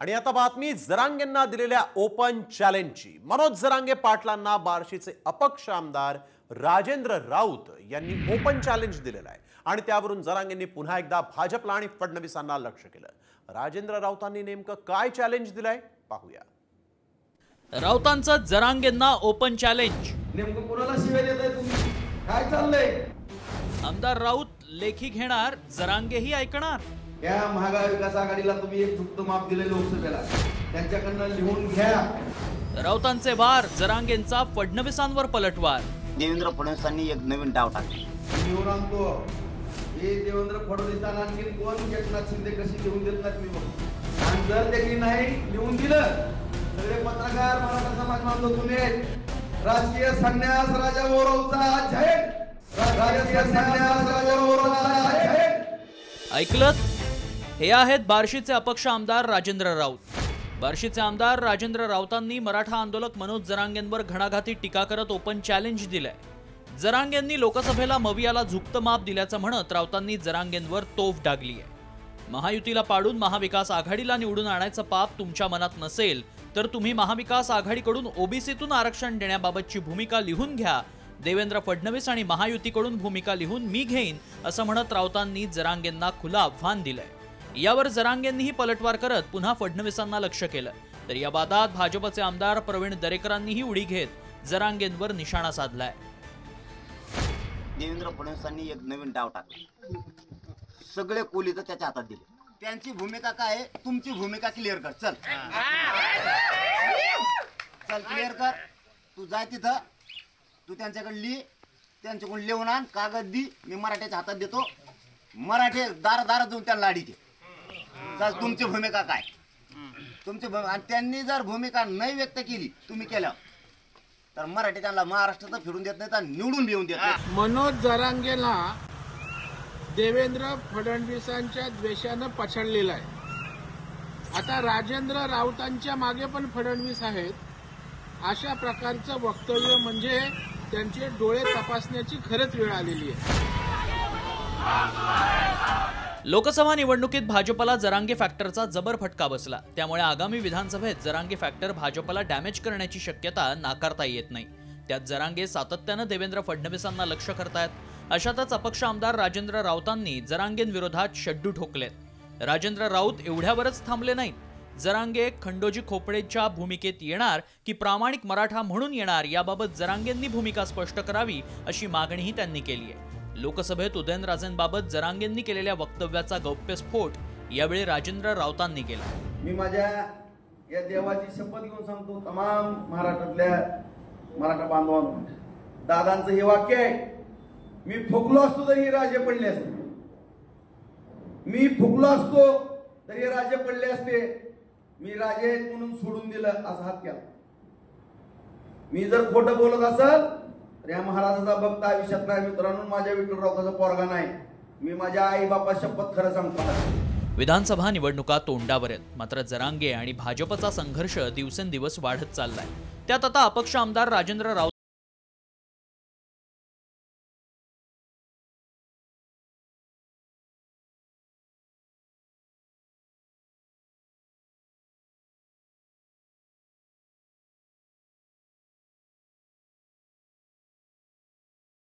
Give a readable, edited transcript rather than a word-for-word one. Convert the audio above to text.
आणि आता बातमी जरांगेंना दिलेल्या ओपन चॅलेंजची। मनोज जरांगे पाटलांना बार्शीचे अपक्ष आमदार राजेंद्र राऊत यांनी ओपन चॅलेंज दिलेलं आहे आणि त्यावरून जरांगेंनी पुन्हा एकदा भाजपला आणि फडणवीसांना लक्ष्य केलं। राजेंद्र राऊतांनी नेमकं काय चॅलेंज दिलंय पाहूया। राऊतांचं जरांगेंना ओपन चॅलेंज। नेमकं कोणाला शिवाय देताय तुम्ही? काय चाललंय? आमदार राऊत लेखी घेणार, जरांगेही ऐकणार। या महागाई विकास आघाडीला तुम्ही एक झुकतं माप दिले लोकसभेला, त्यांच्याकडनं लिहून घ्या। राऊतांचे वार, जरांगेंचा फडणवीसांवर पलटवार। देवेंद्र फडणवीसांनी एक नवीन डाव टाकला। लिहून आणतो हे देवेंद्र फडणवीसांना, आणखी कोण एकनाथ शिंदे कशी लिहून देत नाहीत मी बघ। आणि जर देखील नाही लिहून दिलं, सगळे पत्रकार मराठा समाज बांधव तुम्ही राजकीय संन्यास राजा गौरवचा जय, राजकीय संन्यास राजा गौरवचा जय। ऐकलत? हे आहेत बार्शीचे अपक्ष आमदार राजेंद्र राऊत। बार्शीचे आमदार राजेंद्र राऊतांनी मराठा आंदोलक मनोज जरांगेंवर घणाघाती टीका करत ओपन चॅलेंज दिलंय। जरांगेंनी लोकसभेला मवियाला झुकतं माप दिल्याचं म्हणत राऊतांनी जरांगेंवर तोफ डागली आहे। महायुतीला पाडून महाविकास आघाडीला निवडून आणायचं पाप तुमच्या मनात नसेल तर तुम्ही महाविकास आघाडीकडून ओबीसीतून आरक्षण देण्याबाबतची भूमिका लिहून घ्या। देवेंद्र फडणवीस आणि महायुतीकडून भूमिका लिहून मी घेईन असं म्हणत राऊतांनी जरांगेंना खुलं आव्हान दिलंय। यावर जरांगेंनीही पलटवार करत पुन्हा फडणवीसांना लक्ष्य केलं। तर या वादात भाजपचे आमदार प्रवीण दरेकरांनीही उडी घेत जरांगेंवर निशाणा साधलाय। देवेंद्र फडणवीसांनी एक नवीन डाव टाकला। सगळे कोली तर त्याच्या हातात दिले। त्यांची भूमिका काय आहे, तुमची भूमिका क्लिअर कर। चल चल क्लिअर कर। तू जाय तिथं, तू त्यांच्याकडे लिह, त्यांच्याकडून लिहून आण, कागद दी, मी मराठ्याच्या हातात देतो। मराठे दार दार जाऊन त्यांना लाडी दे। चल तुमची भूमिका काय, तुमची आणि त्यांनी जर भूमिका नाही व्यक्त केली तुम्ही केल्या तर मराठी त्यांना महाराष्ट्रात फिरून देत नाही तर निवडून येऊन देत नाही। मनोज जरांगेला देवेंद्र फडणवीसांच्या द्वेषानं पछाडलेला आहे। आता राजेंद्र राऊतांच्या मागे पण फडणवीस आहेत। अशा प्रकारचं वक्तव्य म्हणजे त्यांचे डोळे तपासण्याची खरंच वेळ आलेली आहे। लोकसभा निवडणुकीत भाजपला जरांगे फॅक्टरचा जबर फटका बसला। त्यामुळे आगामी विधानसभेत जरांगे फॅक्टर भाजपला डॅमेज करण्याची शक्यता नाकारता येत नाही। त्यात जरांगे सातत्यानं देवेंद्र फडणवीसांना लक्ष्य करतायत। अशातच अपक्ष आमदार राजेंद्र राऊतांनी जरांगेंविरोधात शड्डू ठोकलेत। राजेंद्र राऊत एवढ्यावरच थांबले नाहीत। जरांगे खंडोजी खोपडेच्या भूमिकेत येणार की प्रामाणिक मराठा म्हणून येणार याबाबत जरांगेंनी भूमिका स्पष्ट करावी अशी मागणीही त्यांनी केली आहे। लोकसभेत उदयनराजेंबाबत जरांगेंनी केलेल्या वक्तव्याचा गौप्यस्फोट यावेळी राजेंद्र राऊतांनी केला। मी माझ्या या देवाची शपथ घेऊन सांगतो तमाम महाराष्ट्रातल्या मराठा बांधवांना, दादांचं हे वाक्य आहे, मी फुकलो असतो तरी राजे पडले असते, मी फुकलो असतो तरी राजे पडले असते, मी राजे म्हणून सोडून दिलं असा हात केला। मी जर खोटं बोलत असेल तर या महाराजाचा भक्त आयुष्यात नाही मित्रांनो, माझ्या विठ्ठलरावाचा पोरगा नाही, मी माझ्या आई बापा शपथ खरं सांगतो। विधानसभा निवडणुका तोंडावर आहेत, मात्र जरांगे आणि भाजपचा संघर्ष दिवसेंदिवस वाढत चाललाय। त्यात आता अपक्ष आमदार राजेंद्र राऊत